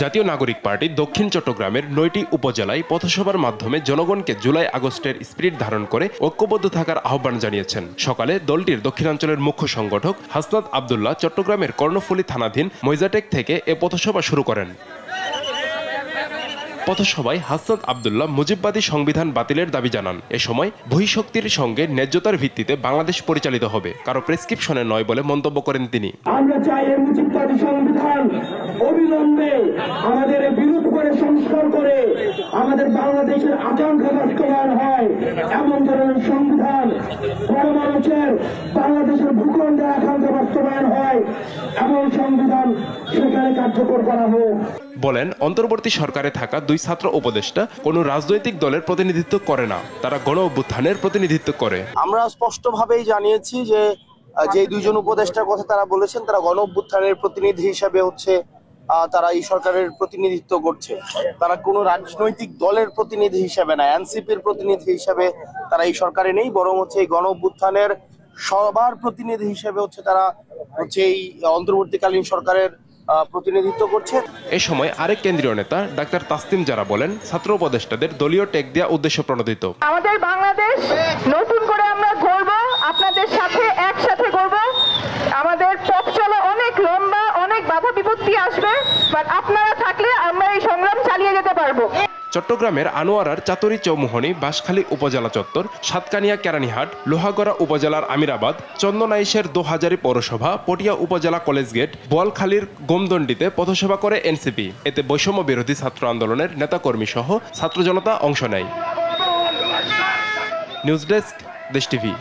জাতীয় নাগরিক পার্টি দক্ষিণ চট্টগ্রামের ৯টি উপজেলায় পথসভার মাধ্যমে জনগণকে জুলাই আগস্টের স্পিরিট ধারণ করে ঐক্যবদ্ধ থাকার আহ্বান জানিয়েছেন। সকালে দলটির দক্ষিণাঞ্চলের মুখ্য সংগঠক হাসনাত আবদুল্লাহ চট্টগ্রামের কর্ণফুলী থানাধীন মৈজাটেক থেকে এ পথসভা শুরু করেন। পথসভায় হাসনাত আবদুল্লাহ মুজিববাদী সংবিধান বাতিলের দাবি জানান। এ সময় বহিঃশক্তির সঙ্গে ন্যায্যতার ভিত্তিতে বাংলাদেশ পরিচালিত হবে, কারো প্রেসক্রিপশনে নয় বলে মন্তব্য করেন তিনি। আমরা চাই এই মুজিববাদী সংবিধান অবিলম্বে আমাদের বিরোধ করে সংস্কার করে আমাদের বাংলাদেশের আকাঙ্ক্ষা বাস্তবায়ন হয়, এমন ধরনের সংবিধান গণমানুষের বাংলাদেশের ভূখণ্ডের আকাঙ্ক্ষা বাস্তবায়ন হয়, এমন সংবিধান সেখানে কার্যকর করা হোক। বলেন, অন্তর্বর্তী সরকারে থাকা দুই ছাত্র উপদেষ্টা কোনো রাজনৈতিক দলের প্রতিনিধিত্ব করে না, তারা গণ অভ্যুত্থানের প্রতিনিধিত্ব করে। আমরা স্পষ্টভাবেই জানিয়েছি যে দুইজন উপদেষ্টার কথা তারা বলেছেন, তারা গণ অভ্যুত্থানের প্রতিনিধি হিসাবে তারা এই সরকারের প্রতিনিধিত্ব করছে। তারা কোনো রাজনৈতিক দলের প্রতিনিধি হিসাবে না, এনসিপির প্রতিনিধি হিসাবে তারা এই সরকারে নেই, বরং এই গণ অভ্যুত্থানের সবার প্রতিনিধি হিসাবে তারা এই অন্তর্বর্তীকালীন সরকারের প্রতিনিধিত্ব করছে। এ সময় আরেক কেন্দ্রীয় নেতা ডাক্তার তাসনিম জারা বলেন, ছাত্র উপদেষ্টাদের দলীয় ট্যাগ দেওয়া উদ্দেশ্য প্রণোদিত। আমাদের বাংলাদেশ নতুন করে আমরা গড়ব, আপনাদের সাথে একসাথে গড়ব। আমাদের পথ চলা অনেক লম্বা, অনেক বাধা বিপত্তি আসবে, বাট আপনারা থাকলে আমরা এই সংগ্রাম চালিয়ে যেতে পারবো। চট্টগ্রামের আনোয়ারার চাতুরী চৌমুহনী, বাঁশখালী উপজেলা চত্বর, সাতকানিয়া কেরানীহাট, লোহাগড়া উপজেলার আমিরাবাদ, চন্দনাইশের দোহাজারী পৌরসভা, পটিয়া উপজেলা কলেজ গেট, বোয়ালখালীর গোমদন্ডিতে পথসভা করে এনসিপি। এতে বৈষম্য বিরোধী ছাত্র আন্দোলনের নেতাকর্মী সহ ছাত্র জনতা অংশ নেয়। নিউজ ডেস্ক, দেশ টিভি।